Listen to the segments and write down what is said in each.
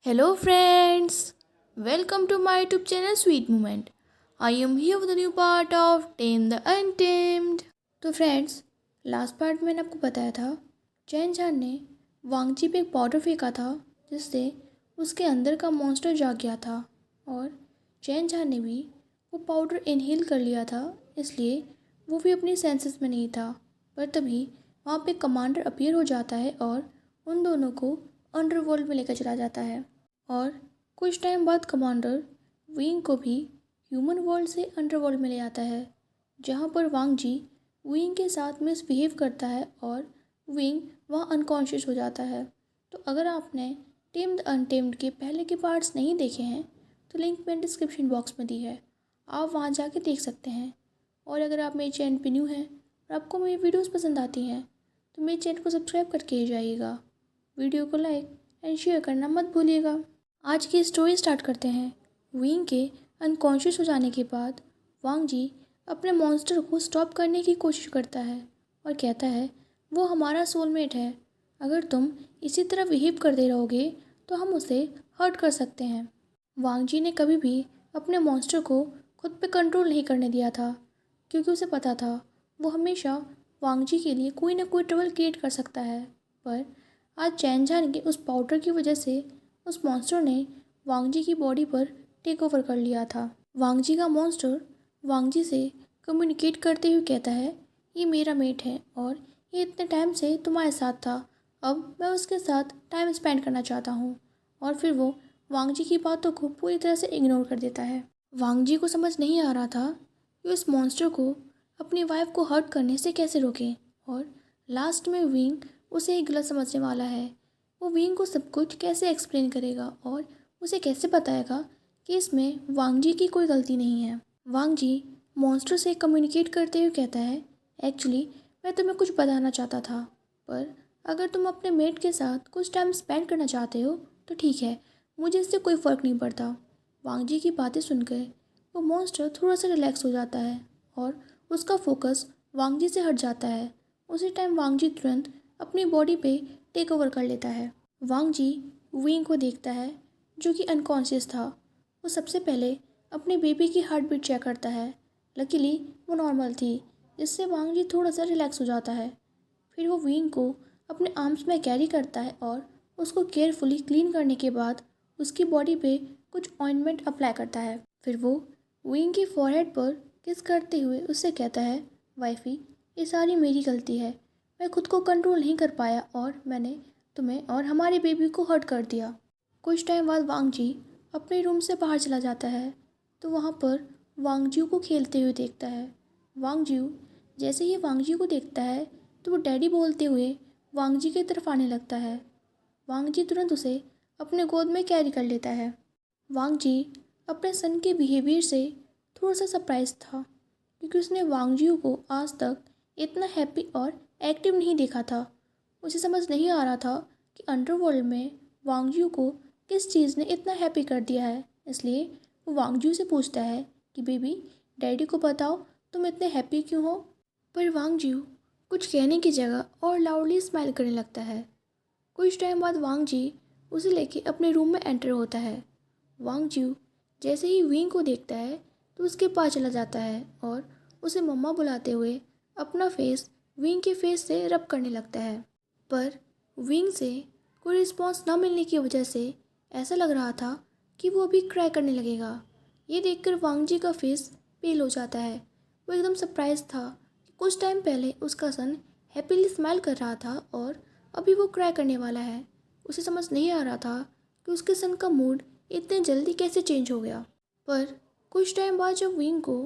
Hello friends, welcome to my YouTube channel Sweet Moment. I am here with a new part of Tame the Untamed. तो friends, last part मैंने आपको बताया था चैन चान ने वांगची पे एक पाउडर फेंका था जिससे उसके अंदर का मॉन्स्टर जाग गया था और चैन चान ने भी वो पाउडर इनहेल कर लिया था, इसलिए वो भी अपनी सेंसेस में नहीं था। पर तभी वहाँ पे कमांडर अपीयर हो जाता है और उन दोनों को अंडरवर्ल्ड में लेकर चला जाता है। और कुछ टाइम बाद कमांडर विंग को भी ह्यूमन वर्ल्ड से अंडरवर्ल्ड में ले आता है, जहाँ पर वांग जी विंग के साथ मिसबिहेव करता है और विंग वहाँ अनकॉन्शियस हो जाता है। तो अगर आपने टेम द अनटेम्ड के पहले के पार्ट्स नहीं देखे हैं तो लिंक मैंने डिस्क्रिप्शन बॉक्स में दी है, आप वहाँ जाके देख सकते हैं। और अगर आप मेरे चैनल पे न्यू हैं और आपको मेरी वीडियोस पसंद आती हैं तो मेरे चैनल को सब्सक्राइब करके ही जाइएगा। वीडियो को लाइक एंड शेयर करना मत भूलिएगा। आज की स्टोरी स्टार्ट करते हैं। विंग के अनकॉन्शियस हो जाने के बाद वांग जी अपने मॉन्स्टर को स्टॉप करने की कोशिश करता है और कहता है वो हमारा सोलमेट है, अगर तुम इसी तरह बिहेव करते रहोगे तो हम उसे हर्ट कर सकते हैं। वांग जी ने कभी भी अपने मॉन्स्टर को खुद पे कंट्रोल नहीं करने दिया था, क्योंकि उसे पता था वो हमेशा वांग जी के लिए कोई ना कोई ट्रबल क्रिएट कर सकता है। पर आज चैन झान के उस पाउडर की वजह से उस मॉन्स्टर ने वांग जी की बॉडी पर टेक ओवर कर लिया था। वांग जी का मॉन्स्टर वांग जी से कम्युनिकेट करते हुए कहता है ये मेरा मेट है और ये इतने टाइम से तुम्हारे साथ था, अब मैं उसके साथ टाइम स्पेंड करना चाहता हूँ। और फिर वो वांग जी की बातों को पूरी तरह से इग्नोर कर देता है। वांग जी को समझ नहीं आ रहा था कि उस मॉन्स्टर को अपनी वाइफ को हर्ट करने से कैसे रोकें, और लास्ट में विंग उसे ही गलत समझने वाला है। वो विंग को सब कुछ कैसे एक्सप्लेन करेगा और उसे कैसे बताएगा कि इसमें वांग जी की कोई गलती नहीं है। वांग जी मॉन्स्टर से कम्युनिकेट करते हुए कहता है एक्चुअली मैं तुम्हें कुछ बताना चाहता था, पर अगर तुम अपने मेट के साथ कुछ टाइम स्पेंड करना चाहते हो तो ठीक है, मुझे इससे कोई फ़र्क नहीं पड़ता। वांग जी की बातें सुनकर वो मॉन्स्टर थोड़ा सा रिलैक्स हो जाता है और उसका फोकस वांग जी से हट जाता है। उसी टाइम वांग जी तुरंत अपनी बॉडी पे टेक ओवर कर लेता है। वांग जी विंग को देखता है जो कि अनकॉन्शियस था। वो सबसे पहले अपने बेबी की हार्ट बीट चेक करता है। लकीली वो नॉर्मल थी, जिससे वांग जी थोड़ा सा रिलैक्स हो जाता है। फिर वो विंग को अपने आर्म्स में कैरी करता है और उसको केयरफुली क्लीन करने के बाद उसकी बॉडी पे कुछ ऑइंटमेंट अप्लाई करता है। फिर वो विंग की फॉरहेड पर किस करते हुए उससे कहता है वाइफी, ये सारी मेरी गलती है, मैं खुद को कंट्रोल नहीं कर पाया और मैंने तुम्हें और हमारे बेबी को हर्ट कर दिया। कुछ टाइम बाद वांग जी अपने रूम से बाहर चला जाता है तो वहाँ पर वांग जी को खेलते हुए देखता है। वांग जी जैसे ही वांग जी को देखता है तो वो डैडी बोलते हुए वांग जी की तरफ आने लगता है। वांग जी तुरंत उसे अपने गोद में कैरी कर लेता है। वांग जी अपने सन के बिहेवियर से थोड़ा सा सरप्राइज था, क्योंकि उसने वांग जी को आज तक इतना हैप्पी और एक्टिव नहीं देखा था। उसे समझ नहीं आ रहा था कि अंडरवर्ल्ड में वांग जी को किस चीज़ ने इतना हैप्पी कर दिया है। इसलिए वो वांग जी से पूछता है कि बेबी, डैडी को बताओ तुम इतने हैप्पी क्यों हो। पर वांग जी कुछ कहने की जगह और लाउडली स्माइल करने लगता है। कुछ टाइम बाद वांग जी उसे लेके अपने रूम में एंटर होता है। वांग जी जैसे ही विंग को देखता है तो उसके पास चला जाता है और उसे मम्मा बुलाते हुए अपना फेस विंग के फेस से रब करने लगता है। पर विंग से कोई रिस्पॉन्स न मिलने की वजह से ऐसा लग रहा था कि वो अभी क्राई करने लगेगा। ये देखकर वांग जी का फेस पेल हो जाता है। वो एकदम सरप्राइज था कि कुछ टाइम पहले उसका सन हैप्पीली स्माइल कर रहा था और अभी वो क्राई करने वाला है। उसे समझ नहीं आ रहा था कि उसके सन का मूड इतने जल्दी कैसे चेंज हो गया। पर कुछ टाइम बाद जब विंग को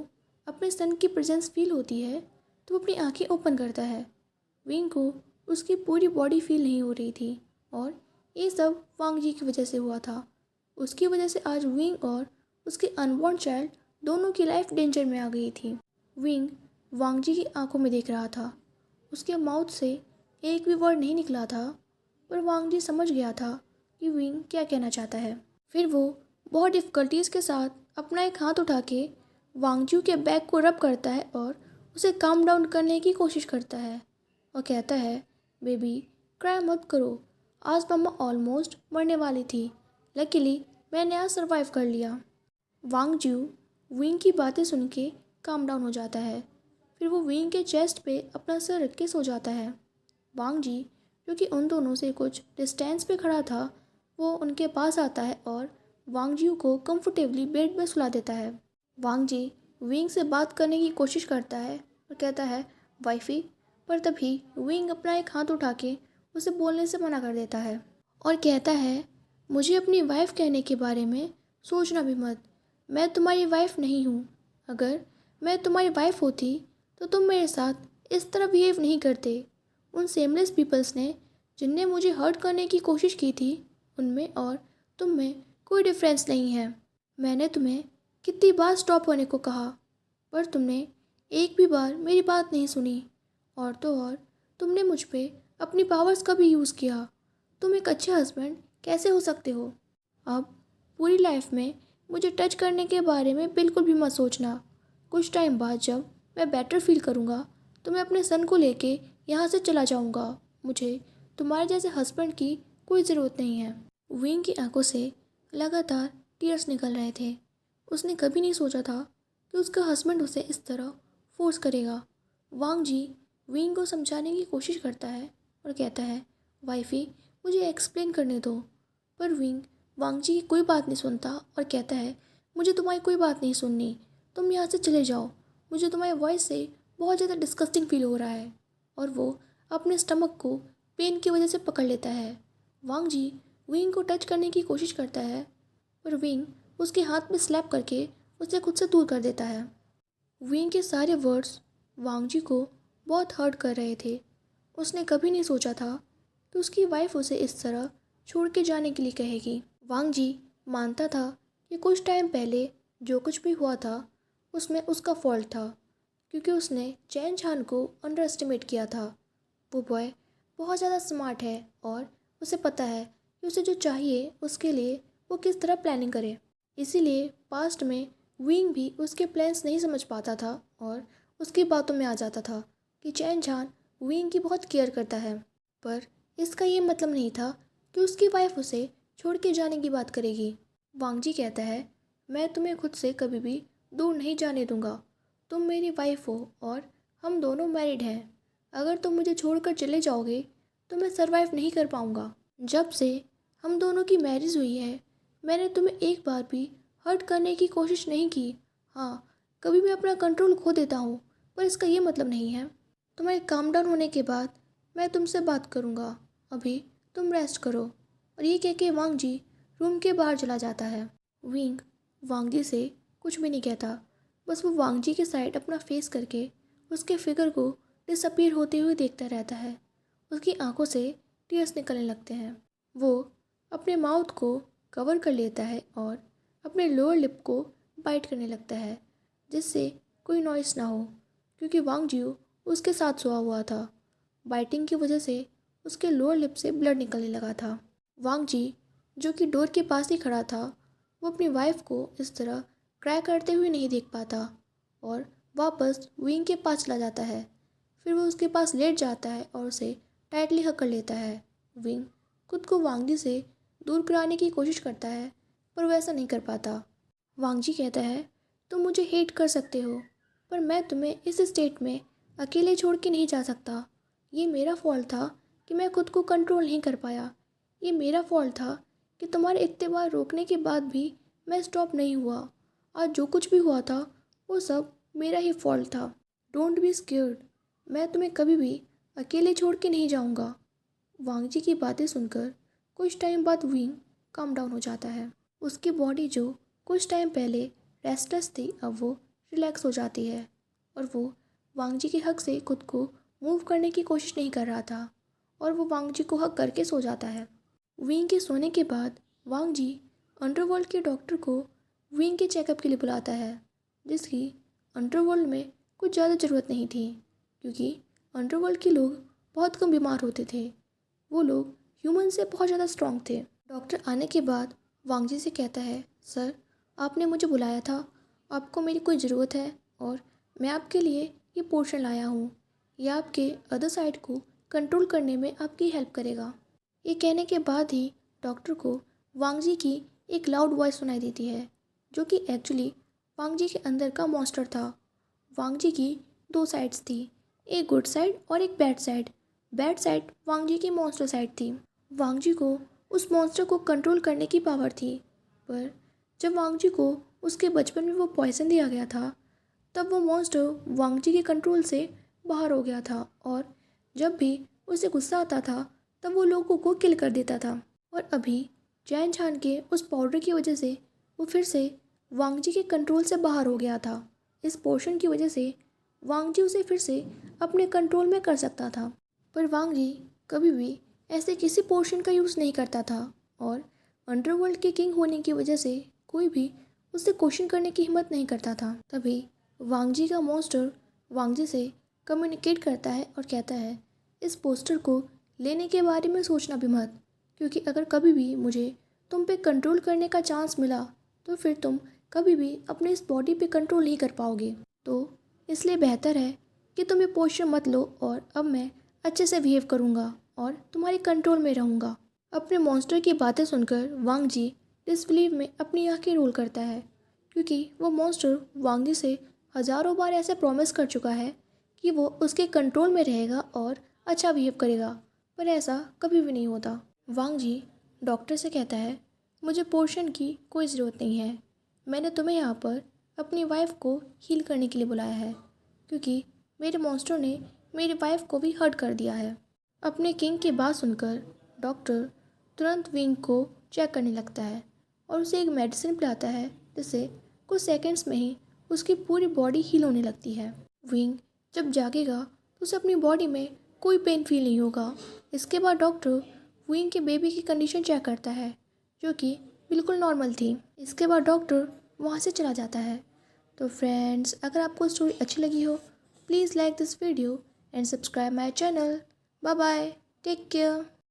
अपने सन की प्रेजेंस फील होती है तो वो अपनी आंखें ओपन करता है। विंग को उसकी पूरी बॉडी फील नहीं हो रही थी और ये सब वांग जी की वजह से हुआ था। उसकी वजह से आज विंग और उसके अनबॉर्न चाइल्ड दोनों की लाइफ डेंजर में आ गई थी। विंग वांग जी की आंखों में देख रहा था। उसके माउथ से एक भी वर्ड नहीं निकला था, पर वांग जी समझ गया था कि विंग क्या कहना चाहता है। फिर वो बहुत डिफ़िकल्टीज़ के साथ अपना एक हाथ उठा के वांगजू के बैक को रब करता है और उसे काम डाउन करने की कोशिश करता है और कहता है बेबी, क्राई मत करो, आज मम्मा ऑलमोस्ट मरने वाली थी, लकीली मैंने आज सर्वाइव कर लिया। वांग जियो विंग की बातें सुन के काम डाउन हो जाता है। फिर वो विंग के चेस्ट पे अपना सर रख के सो जाता है। वांग जी, जो कि उन दोनों से कुछ डिस्टेंस पे खड़ा था, वो उनके पास आता है और वांग जियो को कंफर्टेबली बेड में सुला देता है। वांग जी विंग से बात करने की कोशिश करता है और कहता है वाइफी, पर तभी विंग अपना एक हाथ उठा के उसे बोलने से मना कर देता है और कहता है मुझे अपनी वाइफ कहने के बारे में सोचना भी मत। मैं तुम्हारी वाइफ नहीं हूँ। अगर मैं तुम्हारी वाइफ होती तो तुम मेरे साथ इस तरह बिहेव नहीं करते। उन सेमलेस पीपल्स ने जिनने मुझे हर्ट करने की कोशिश की थी, उनमें और तुम में कोई डिफरेंस नहीं है। मैंने तुम्हें कितनी बार स्टॉप होने को कहा, पर तुमने एक भी बार मेरी बात नहीं सुनी। और तो और तुमने मुझ पे अपनी पावर्स का भी यूज़ किया। तुम एक अच्छे हस्बैंड कैसे हो सकते हो? अब पूरी लाइफ में मुझे टच करने के बारे में बिल्कुल भी मत सोचना। कुछ टाइम बाद जब मैं बेटर फील करूँगा तो मैं अपने सन को लेके यहाँ से चला जाऊँगा। मुझे तुम्हारे जैसे हस्बैंड की कोई ज़रूरत नहीं है। विंग की आंखों से लगातार टीयर्स निकल रहे थे। उसने कभी नहीं सोचा था कि उसका हस्बैंड उसे इस तरह फोर्स करेगा। वांग जी विंग को समझाने की कोशिश करता है और कहता है वाइफी, मुझे एक्सप्लेन करने दो। पर विंग वांग जी की कोई बात नहीं सुनता और कहता है मुझे तुम्हारी कोई बात नहीं सुननी। तुम यहाँ से चले जाओ। मुझे तुम्हारी वॉइस से बहुत ज़्यादा डिस्गस्टिंग फील हो रहा है। और वो अपने स्टमक को पेन की वजह से पकड़ लेता है। वांग जी विंग को टच करने की कोशिश करता है, पर विंग उसके हाथ में स्लैप करके उसे खुद से दूर कर देता है। विंग के सारे वर्ड्स वांग जी को बहुत हर्ट कर रहे थे। उसने कभी नहीं सोचा था कि उसकी वाइफ उसे इस तरह छोड़ के जाने के लिए कहेगी। वांग जी मानता था कि कुछ टाइम पहले जो कुछ भी हुआ था उसमें उसका फॉल्ट था, क्योंकि उसने चैन झान को अंडर एस्टिमेट किया था। वो बॉय बहुत ज़्यादा स्मार्ट है और उसे पता है कि उसे जो चाहिए उसके लिए वो किस तरह प्लानिंग करे। इसीलिए पास्ट में विंग भी उसके प्लान्स नहीं समझ पाता था और उसकी बातों में आ जाता था कि चैन झान विंग की बहुत केयर करता है। पर इसका ये मतलब नहीं था कि उसकी वाइफ उसे छोड़ के जाने की बात करेगी। वांग जी कहता है मैं तुम्हें खुद से कभी भी दूर नहीं जाने दूंगा। तुम मेरी वाइफ हो और हम दोनों मैरिड हैं। अगर तुम मुझे छोड़कर चले जाओगे तो मैं सरवाइव नहीं कर पाऊंगा। जब से हम दोनों की मैरिज हुई है मैंने तुम्हें एक बार भी हर्ट करने की कोशिश नहीं की। हाँ, कभी मैं अपना कंट्रोल खो देता हूँ, पर इसका ये मतलब नहीं है। तुम्हारे काम डाउन होने के बाद मैं तुमसे बात करूँगा। अभी तुम रेस्ट करो। और ये कह के वांग जी रूम के बाहर चला जाता है। विंग वांग जी से कुछ भी नहीं कहता, बस वो वांग जी के साइड अपना फेस करके उसके फिगर को डिसअपीयर होते हुए देखता रहता है। उसकी आंखों से टीयर्स निकलने लगते हैं। वो अपने माउथ को कवर कर लेता है और अपने लोअर लिप को बाइट करने लगता है, जिससे कोई नॉइस ना हो, क्योंकि वांग जियो उसके साथ सोया हुआ था। बाइटिंग की वजह से उसके लोअर लिप से ब्लड निकलने लगा था। वांग जी, जो कि डोर के पास ही खड़ा था, वो अपनी वाइफ को इस तरह क्राई करते हुए नहीं देख पाता और वापस विंग के पास चला जाता है। फिर वो उसके पास लेट जाता है और उसे टाइटली हक कर लेता है। विंग खुद को वांग जी से दूर कराने की कोशिश करता है, पर वो ऐसा नहीं कर पाता। वांग जी कहता है तुम मुझे हेट कर सकते हो, पर मैं तुम्हें इस स्टेट में अकेले छोड़ के नहीं जा सकता। ये मेरा फॉल्ट था कि मैं खुद को कंट्रोल नहीं कर पाया। ये मेरा फॉल्ट था कि तुम्हारे इतने बार रोकने के बाद भी मैं स्टॉप नहीं हुआ। आज जो कुछ भी हुआ था वो सब मेरा ही फॉल्ट था। Don't be scared. मैं तुम्हें कभी भी अकेले छोड़ के नहीं जाऊंगा। वांग जी की बातें सुनकर कुछ टाइम बाद विंग काम डाउन हो जाता है। उसकी बॉडी जो कुछ टाइम पहले रेस्टलेस थी, अब वो रिलैक्स हो जाती है और वो वांग जी के हक से खुद को मूव करने की कोशिश नहीं कर रहा था और वो वांग जी को हक करके सो जाता है। विंग के सोने के बाद वांग जी अंडरवर्ल्ड के डॉक्टर को विंग के चेकअप के लिए बुलाता है, जिसकी अंडरवर्ल्ड में कुछ ज़्यादा ज़रूरत नहीं थी, क्योंकि अंडरवर्ल्ड के लोग बहुत कम बीमार होते थे। वो लोग ह्यूमन से बहुत ज़्यादा स्ट्रांग थे। डॉक्टर आने के बाद वांग जी से कहता है सर, आपने मुझे बुलाया था, आपको मेरी कोई ज़रूरत है और मैं आपके लिए ये पोर्शन लाया हूँ। यह आपके अदर साइड को कंट्रोल करने में आपकी हेल्प करेगा। ये कहने के बाद ही डॉक्टर को वांग जी की एक लाउड वॉइस सुनाई देती है, जो कि एक्चुअली वांग जी के अंदर का मॉन्स्टर था। वांग जी की दो साइड्स थी, एक गुड साइड और एक बैड साइड। बैड साइड वांग जी की मॉन्स्टर साइड थी। वांग जी को उस मॉन्स्टर को कंट्रोल करने की पावर थी, पर जब वांग जी को उसके बचपन में वो पॉइजन दिया गया था, तब वो मॉन्स्टर वांग जी के कंट्रोल से बाहर हो गया था और जब भी उसे गुस्सा आता था तब वो लोगों को किल कर देता था। और अभी जैन छान के उस पाउडर की वजह से वो फिर से वांग जी के कंट्रोल से बाहर हो गया था। इस पोशन की वजह से वांग जी उसे फिर से अपने कंट्रोल में कर सकता था, पर वांग जी कभी भी ऐसे किसी पोशन का यूज़ नहीं करता था और अंडरवर्ल्ड के किंग होने की वजह से कोई भी उससे क्वेश्चन करने की हिम्मत नहीं करता था। तभी वांग जी का मॉन्स्टर वांग जी से कम्युनिकेट करता है और कहता है, इस पोस्टर को लेने के बारे में सोचना भी मत, क्योंकि अगर कभी भी मुझे तुम पे कंट्रोल करने का चांस मिला तो फिर तुम कभी भी अपने इस बॉडी पे कंट्रोल नहीं कर पाओगे। तो इसलिए बेहतर है कि तुम ये पोस्टर मत लो और अब मैं अच्छे से बिहेव करूँगा और तुम्हारे कंट्रोल में रहूँगा। अपने मॉन्स्टर की बातें सुनकर वांग जी डिसबिलीव में अपनी आंखें रोल करता है, क्योंकि वो मॉन्स्टर वांग जी से हज़ारों बार ऐसे प्रॉमिस कर चुका है कि वो उसके कंट्रोल में रहेगा और अच्छा बिहेव करेगा, पर ऐसा कभी भी नहीं होता। वांग जी डॉक्टर से कहता है, मुझे पोर्शन की कोई ज़रूरत नहीं है, मैंने तुम्हें यहाँ पर अपनी वाइफ को हील करने के लिए बुलाया है, क्योंकि मेरे मॉन्स्टर ने मेरी वाइफ को भी हर्ट कर दिया है। अपने किंग की बात सुनकर डॉक्टर तुरंत विंग को चेक करने लगता है और उसे एक मेडिसिन पिलाता है, जिससे कुछ सेकंड्स में ही उसकी पूरी बॉडी हील होने लगती है। विंग जब जागेगा तो उसे अपनी बॉडी में कोई पेन फील नहीं होगा। इसके बाद डॉक्टर विंग के बेबी की कंडीशन चेक करता है, जो कि बिल्कुल नॉर्मल थी। इसके बाद डॉक्टर वहाँ से चला जाता है। तो फ्रेंड्स, अगर आपको स्टोरी अच्छी लगी हो, please like this video and subscribe my channel. Bye bye, take care.